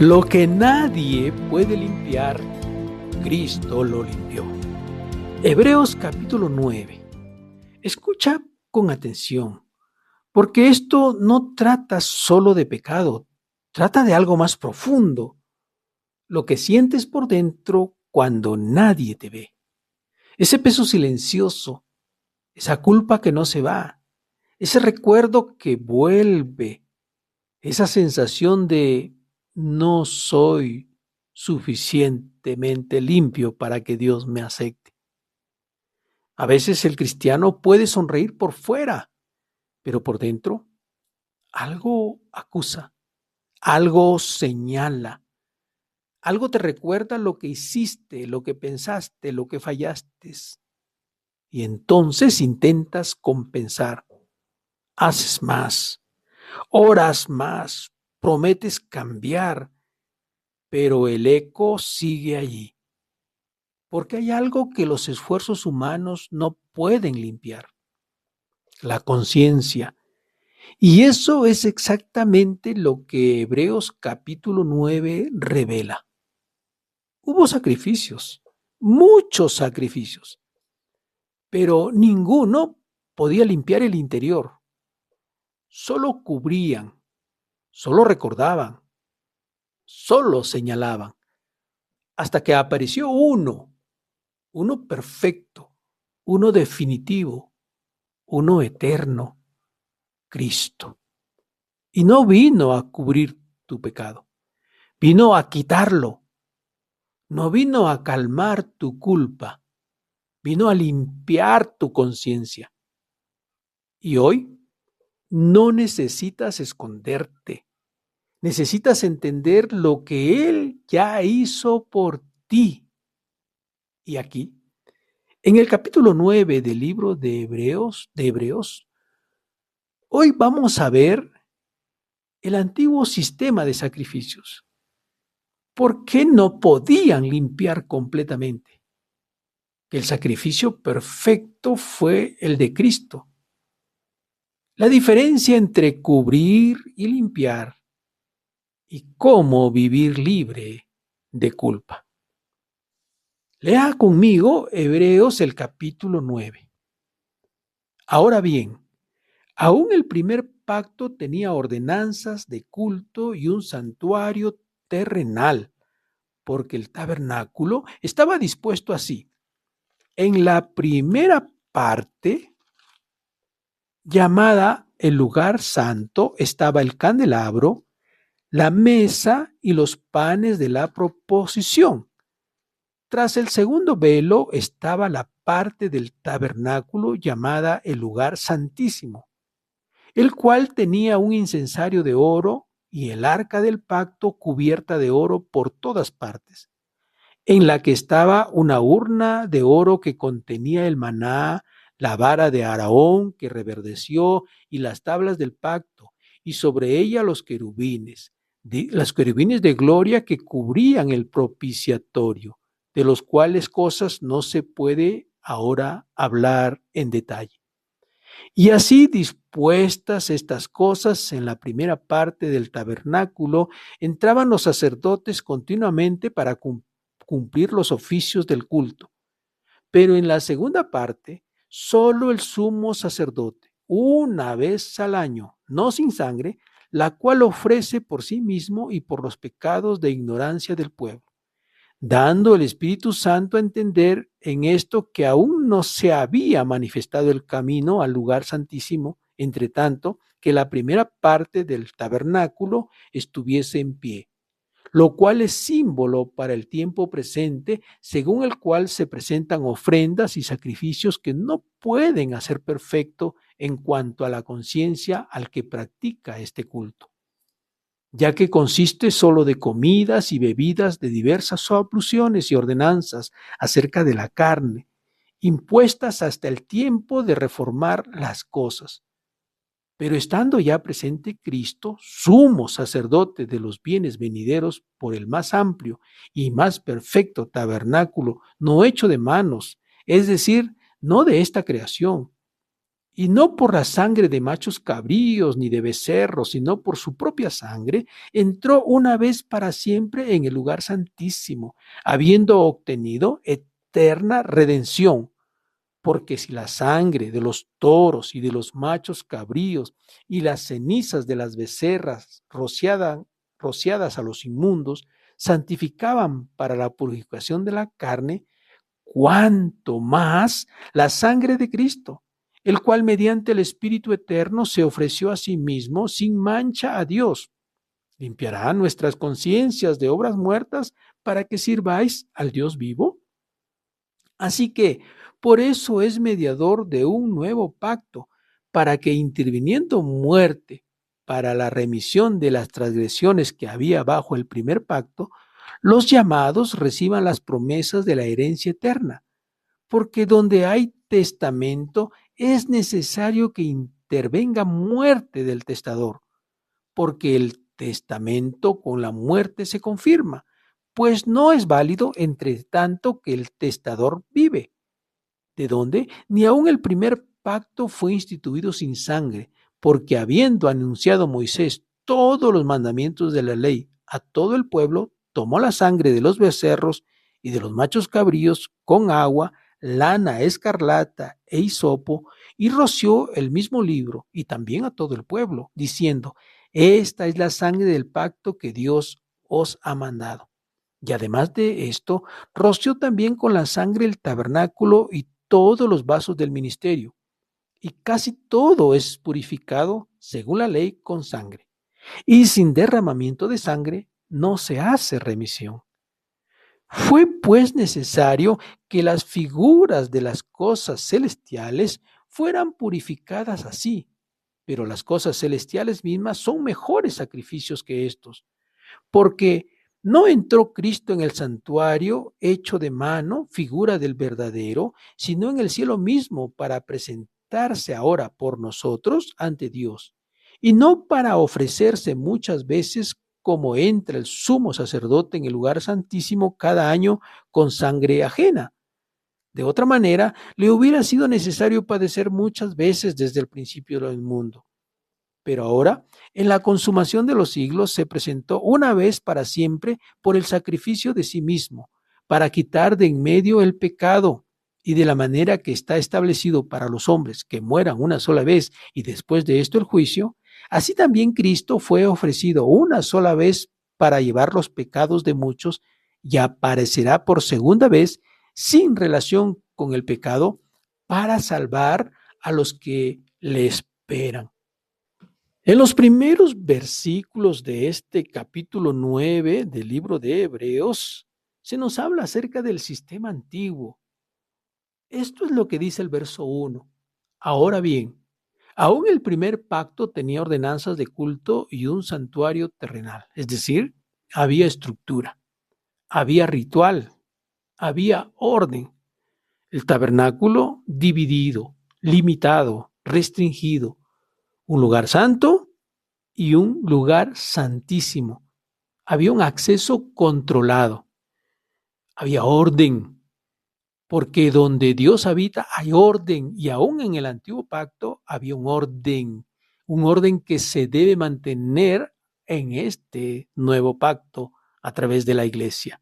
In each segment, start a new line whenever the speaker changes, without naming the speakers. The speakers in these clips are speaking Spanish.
Lo que nadie puede limpiar, Cristo lo limpió. Hebreos capítulo 9. Escucha con atención, porque esto no trata solo de pecado, trata de algo más profundo, lo que sientes por dentro cuando nadie te ve. Ese peso silencioso, esa culpa que no se va, ese recuerdo que vuelve, esa sensación de no soy suficientemente limpio para que Dios me acepte. A veces el cristiano puede sonreír por fuera, pero por dentro algo acusa, algo señala, algo te recuerda lo que hiciste, lo que pensaste, lo que fallaste. Y entonces intentas compensar, haces más, oras más, prometes cambiar, pero el eco sigue allí, porque hay algo que los esfuerzos humanos no pueden limpiar: la conciencia. Y eso es exactamente lo que Hebreos capítulo 9 revela. Hubo sacrificios, muchos sacrificios, pero ninguno podía limpiar el interior. Solo cubrían, solo recordaban, solo señalaban, hasta que apareció uno perfecto, uno definitivo, uno eterno, Cristo. Y no vino a cubrir tu pecado, vino a quitarlo. No vino a calmar tu culpa, vino a limpiar tu conciencia. Y hoy no necesitas esconderte, necesitas entender lo que Él ya hizo por ti. Y aquí, en el capítulo 9 del libro de Hebreos, hoy vamos a ver el antiguo sistema de sacrificios. ¿Por qué no podían limpiar completamente? El sacrificio perfecto fue el de Cristo. La diferencia entre cubrir y limpiar y cómo vivir libre de culpa. Lea conmigo Hebreos el capítulo 9. Ahora bien, aún el primer pacto tenía ordenanzas de culto y un santuario terrenal, porque el tabernáculo estaba dispuesto así. En la primera parte, llamada el lugar santo, estaba el candelabro, la mesa y los panes de la proposición. Tras el segundo velo estaba la parte del tabernáculo llamada el lugar santísimo, el cual tenía un incensario de oro y el arca del pacto cubierta de oro por todas partes, en la que estaba una urna de oro que contenía el maná, la vara de Aarón que reverdeció y las tablas del pacto, y sobre ella los querubines de gloria que cubrían el propiciatorio, de los cuales cosas no se puede ahora hablar en detalle. Y así dispuestas estas cosas en la primera parte del tabernáculo, entraban los sacerdotes continuamente para cumplir los oficios del culto. Pero en la segunda parte, solo el sumo sacerdote, una vez al año, no sin sangre, la cual ofrece por sí mismo y por los pecados de ignorancia del pueblo, dando el Espíritu Santo a entender en esto que aún no se había manifestado el camino al lugar santísimo, entre tanto que la primera parte del tabernáculo estuviese en pie, lo cual es símbolo para el tiempo presente, según el cual se presentan ofrendas y sacrificios que no pueden hacer perfecto en cuanto a la conciencia al que practica este culto, ya que consiste solo de comidas y bebidas de diversas abluciones y ordenanzas acerca de la carne, impuestas hasta el tiempo de reformar las cosas. Pero estando ya presente Cristo, sumo sacerdote de los bienes venideros, por el más amplio y más perfecto tabernáculo, no hecho de manos, es decir, no de esta creación, y no por la sangre de machos cabríos ni de becerros, sino por su propia sangre, entró una vez para siempre en el lugar santísimo, habiendo obtenido eterna redención. Porque si la sangre de los toros y de los machos cabríos y las cenizas de las becerras rociadas a los inmundos santificaban para la purificación de la carne, cuánto más la sangre de Cristo, el cual mediante el Espíritu Eterno se ofreció a sí mismo sin mancha a Dios, limpiará nuestras conciencias de obras muertas para que sirváis al Dios vivo. Así que por eso es mediador de un nuevo pacto, para que interviniendo muerte para la remisión de las transgresiones que había bajo el primer pacto, los llamados reciban las promesas de la herencia eterna. Porque donde hay testamento es necesario que intervenga muerte del testador, porque el testamento con la muerte se confirma, pues no es válido entre tanto que el testador vive. ¿De dónde? Ni aun el primer pacto fue instituido sin sangre, porque habiendo anunciado Moisés todos los mandamientos de la ley a todo el pueblo, tomó la sangre de los becerros y de los machos cabríos con agua, lana escarlata e hisopo, y roció el mismo libro y también a todo el pueblo, diciendo: esta es la sangre del pacto que Dios os ha mandado. Y además de esto, roció también con la sangre el tabernáculo y todos los vasos del ministerio. Y casi todo es purificado, según la ley, con sangre. Y sin derramamiento de sangre no se hace remisión. Fue pues necesario que las figuras de las cosas celestiales fueran purificadas así, pero las cosas celestiales mismas son mejores sacrificios que estos, porque no entró Cristo en el santuario hecho de mano, figura del verdadero, sino en el cielo mismo para presentarse ahora por nosotros ante Dios, y no para ofrecerse muchas veces como entra el sumo sacerdote en el lugar santísimo cada año con sangre ajena. De otra manera, le hubiera sido necesario padecer muchas veces desde el principio del mundo. Pero ahora, en la consumación de los siglos, se presentó una vez para siempre por el sacrificio de sí mismo, para quitar de en medio el pecado, y de la manera que está establecido para los hombres que mueran una sola vez y después de esto el juicio, así también Cristo fue ofrecido una sola vez para llevar los pecados de muchos y aparecerá por segunda vez sin relación con el pecado para salvar a los que le esperan. En los primeros versículos de este capítulo 9 del libro de Hebreos, se nos habla acerca del sistema antiguo. Esto es lo que dice el verso 1. Ahora bien, aún el primer pacto tenía ordenanzas de culto y un santuario terrenal, es decir, había estructura, había ritual, había orden. El tabernáculo dividido, limitado, restringido, un lugar santo y un lugar santísimo. Había un acceso controlado, había orden, porque donde Dios habita hay orden, y aún en el antiguo pacto había un orden que se debe mantener en este nuevo pacto a través de la iglesia.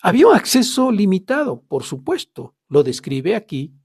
Había un acceso limitado, por supuesto, lo describe aquí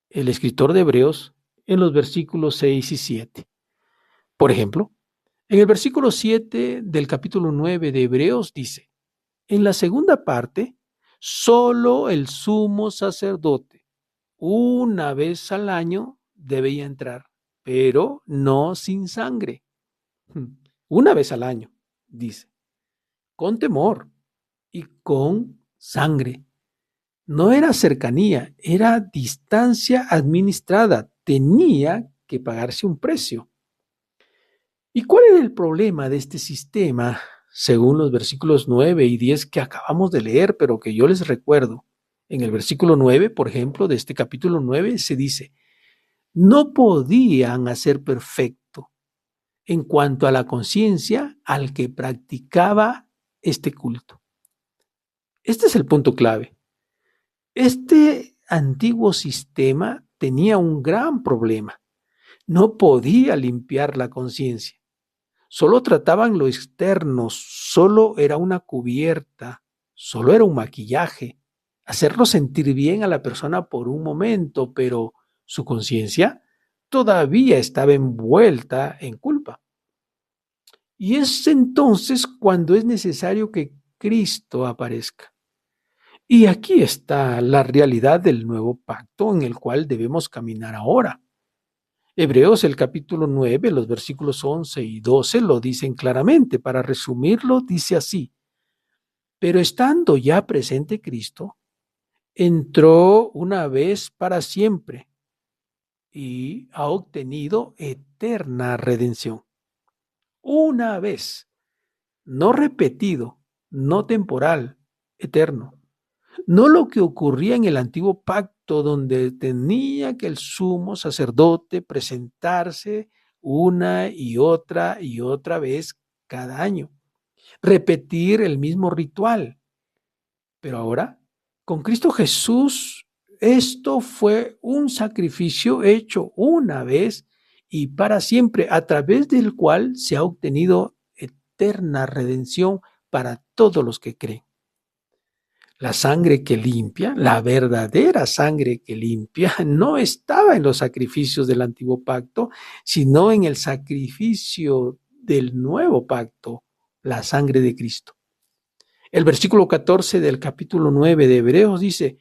el escritor de Hebreos en los versículos 6 y 7. Por ejemplo, en el versículo 7 del capítulo 9 de Hebreos dice: en la segunda parte, solo el sumo sacerdote una vez al año debía entrar, pero no sin sangre. Una vez al año, dice, con temor y con sangre. No era cercanía, era distancia administrada. Tenía que pagarse un precio. ¿Y cuál era el problema de este sistema, según los versículos 9 y 10 que acabamos de leer, pero que yo les recuerdo? En el versículo 9, por ejemplo, de este capítulo 9, se dice: no podían hacer perfecto en cuanto a la conciencia al que practicaba este culto. Este es el punto clave. Este antiguo sistema tenía un gran problema. No podía limpiar la conciencia. Solo trataban lo externo, solo era una cubierta, solo era un maquillaje, hacerlo sentir bien a la persona por un momento, pero su conciencia todavía estaba envuelta en culpa. Y es entonces cuando es necesario que Cristo aparezca. Y aquí está la realidad del nuevo pacto en el cual debemos caminar ahora. Hebreos, el capítulo 9, los versículos 11 y 12 lo dicen claramente. Para resumirlo, dice así: pero estando ya presente Cristo, entró una vez para siempre y ha obtenido eterna redención. Una vez, no repetido, no temporal, eterno. No lo que ocurría en el antiguo pacto, donde tenía que el sumo sacerdote presentarse una y otra vez cada año, repetir el mismo ritual. Pero ahora, con Cristo Jesús, esto fue un sacrificio hecho una vez y para siempre, a través del cual se ha obtenido eterna redención para todos los que creen. La sangre que limpia, la verdadera sangre que limpia, no estaba en los sacrificios del antiguo pacto, sino en el sacrificio del nuevo pacto, la sangre de Cristo. El versículo 14 del capítulo 9 de Hebreos dice: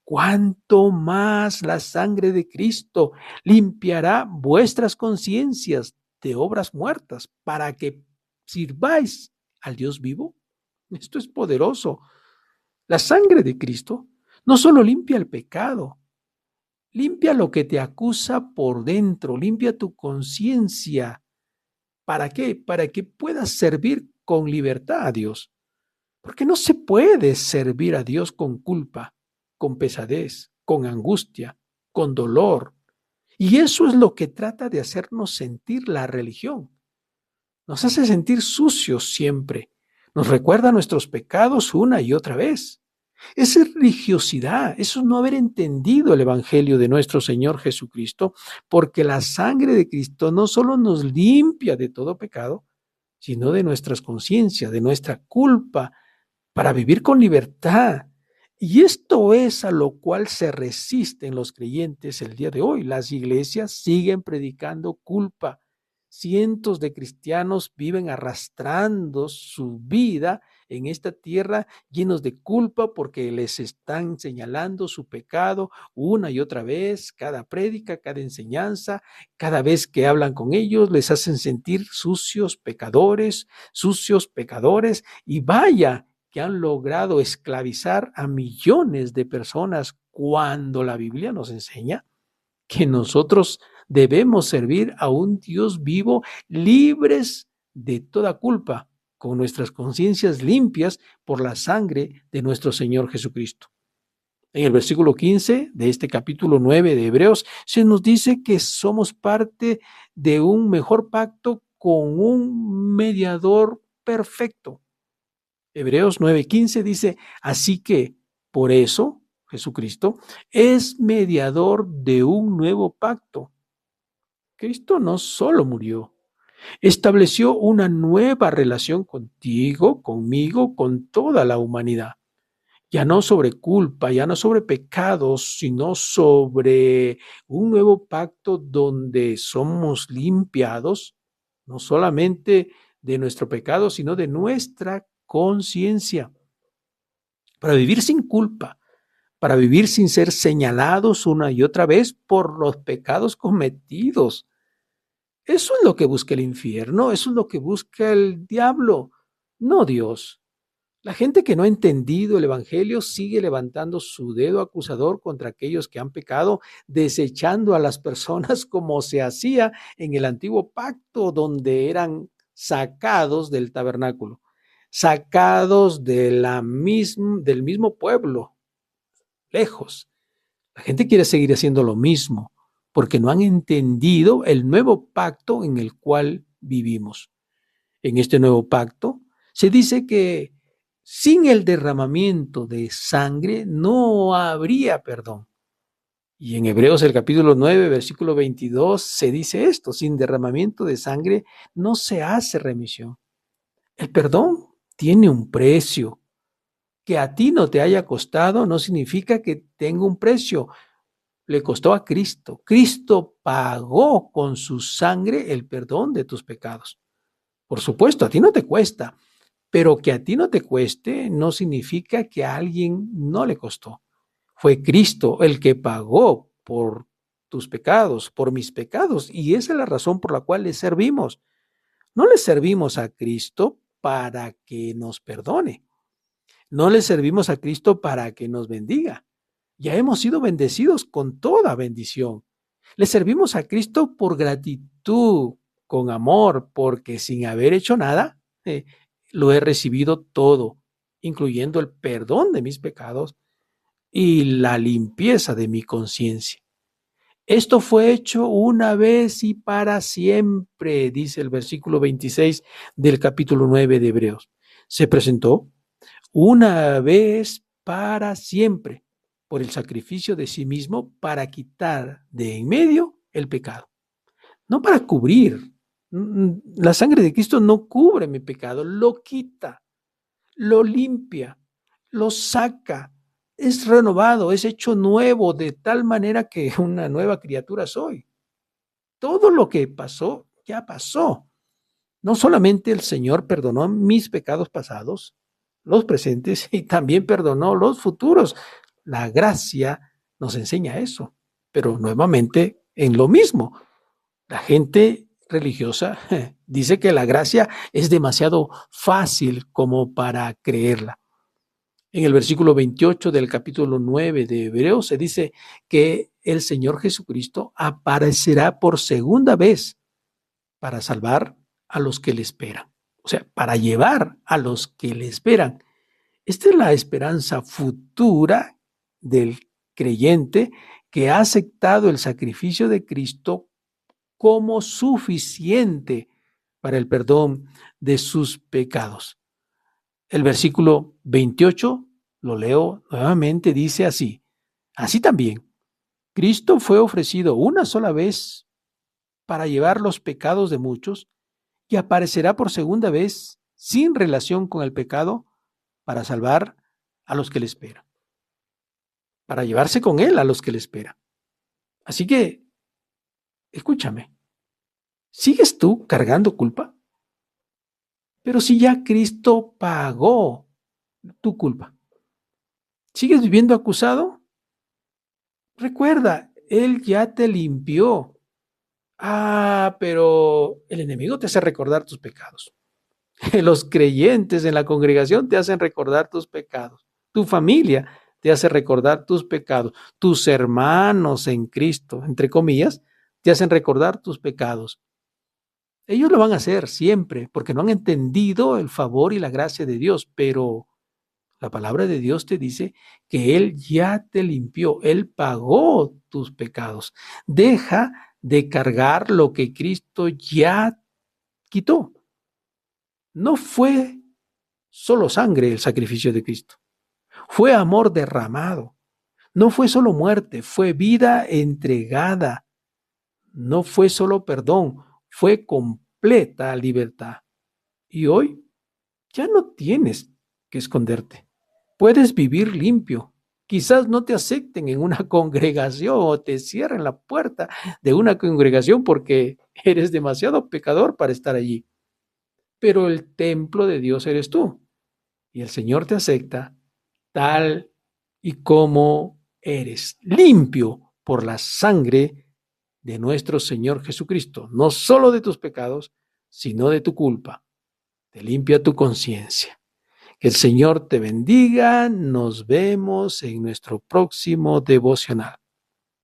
cuánto más la sangre de Cristo limpiará vuestras conciencias de obras muertas para que sirváis al Dios vivo. Esto es poderoso. La sangre de Cristo no solo limpia el pecado, limpia lo que te acusa por dentro, limpia tu conciencia. ¿Para qué? Para que puedas servir con libertad a Dios. Porque no se puede servir a Dios con culpa, con pesadez, con angustia, con dolor. Y eso es lo que trata de hacernos sentir la religión. Nos hace sentir sucios siempre. Nos recuerda nuestros pecados una y otra vez. Es religiosidad, eso es no haber entendido el Evangelio de nuestro Señor Jesucristo, porque la sangre de Cristo no solo nos limpia de todo pecado, sino de nuestras conciencias, de nuestra culpa, para vivir con libertad. Y esto es a lo cual se resisten los creyentes el día de hoy. Las iglesias siguen predicando culpa. Cientos de cristianos viven arrastrando su vida en esta tierra llenos de culpa porque les están señalando su pecado una y otra vez, cada prédica, cada enseñanza, cada vez que hablan con ellos, les hacen sentir sucios pecadores, y vaya que han logrado esclavizar a millones de personas cuando la Biblia nos enseña que nosotros debemos servir a un Dios vivo, libres de toda culpa, con nuestras conciencias limpias por la sangre de nuestro Señor Jesucristo. En el versículo 15 de este capítulo 9 de Hebreos se nos dice que somos parte de un mejor pacto con un mediador perfecto. Hebreos 9:15 dice: así que por eso Jesucristo es mediador de un nuevo pacto. Cristo no solo murió, estableció una nueva relación contigo, conmigo, con toda la humanidad. Ya no sobre culpa, ya no sobre pecados, sino sobre un nuevo pacto donde somos limpiados, no solamente de nuestro pecado, sino de nuestra conciencia, para vivir sin culpa, para vivir sin ser señalados una y otra vez por los pecados cometidos. Eso es lo que busca el infierno, eso es lo que busca el diablo, no Dios. La gente que no ha entendido el Evangelio sigue levantando su dedo acusador contra aquellos que han pecado, desechando a las personas como se hacía en el antiguo pacto, donde eran sacados del tabernáculo, sacados de del mismo pueblo, lejos. La gente quiere seguir haciendo lo mismo porque no han entendido el nuevo pacto en el cual vivimos. En este nuevo pacto se dice que sin el derramamiento de sangre no habría perdón. Y en Hebreos el capítulo 9, versículo 22, se dice esto: sin derramamiento de sangre no se hace remisión. El perdón tiene un precio. Que a ti no te haya costado no significa que tenga un precio. Le costó a Cristo. Cristo pagó con su sangre el perdón de tus pecados. Por supuesto, a ti no te cuesta, pero que a ti no te cueste no significa que a alguien no le costó. Fue Cristo el que pagó por tus pecados, por mis pecados, y esa es la razón por la cual le servimos. No le servimos a Cristo para que nos perdone. No le servimos a Cristo para que nos bendiga. Ya hemos sido bendecidos con toda bendición. Le servimos a Cristo por gratitud, con amor, porque sin haber hecho nada, lo he recibido todo, incluyendo el perdón de mis pecados y la limpieza de mi conciencia. Esto fue hecho una vez y para siempre, dice el versículo 26 del capítulo 9 de Hebreos. Se presentó una vez para siempre por el sacrificio de sí mismo para quitar de en medio el pecado, no para cubrir. La sangre de Cristo no cubre mi pecado, lo quita, lo limpia, lo saca, es renovado, es hecho nuevo de tal manera que una nueva criatura soy. Todo lo que pasó, ya pasó. No solamente el Señor perdonó mis pecados pasados, los presentes, y también perdonó los futuros. La gracia nos enseña eso, pero nuevamente en lo mismo. La gente religiosa dice que la gracia es demasiado fácil como para creerla. En el versículo 28 del capítulo 9 de Hebreos se dice que el Señor Jesucristo aparecerá por segunda vez para salvar a los que le esperan. O sea, para llevar a los que le esperan. Esta es la esperanza futura del creyente que ha aceptado el sacrificio de Cristo como suficiente para el perdón de sus pecados. El versículo 28, lo leo nuevamente, dice así: así también, Cristo fue ofrecido una sola vez para llevar los pecados de muchos y aparecerá por segunda vez sin relación con el pecado para salvar a los que le esperan, para llevarse con él a los que le esperan. Así que, escúchame, ¿sigues tú cargando culpa? Pero si ya Cristo pagó tu culpa, ¿sigues viviendo acusado? Recuerda, Él ya te limpió. Pero el enemigo te hace recordar tus pecados. Los creyentes en la congregación te hacen recordar tus pecados. Tu familia te hace recordar tus pecados. Tus hermanos en Cristo, entre comillas, te hacen recordar tus pecados. Ellos lo van a hacer siempre porque no han entendido el favor y la gracia de Dios, pero la palabra de Dios te dice que Él ya te limpió, Él pagó tus pecados. Deja de cargar lo que Cristo ya quitó. No fue solo sangre el sacrificio de Cristo, fue amor derramado. No fue solo muerte, fue vida entregada. No fue solo perdón, fue completa libertad. Y hoy ya no tienes que esconderte. Puedes vivir limpio. Quizás no te acepten en una congregación o te cierren la puerta de una congregación porque eres demasiado pecador para estar allí. Pero el templo de Dios eres tú. Y el Señor te acepta tal y como eres, limpio por la sangre de nuestro Señor Jesucristo. No solo de tus pecados, sino de tu culpa. Te limpia tu conciencia. Que el Señor te bendiga. Nos vemos en nuestro próximo devocional.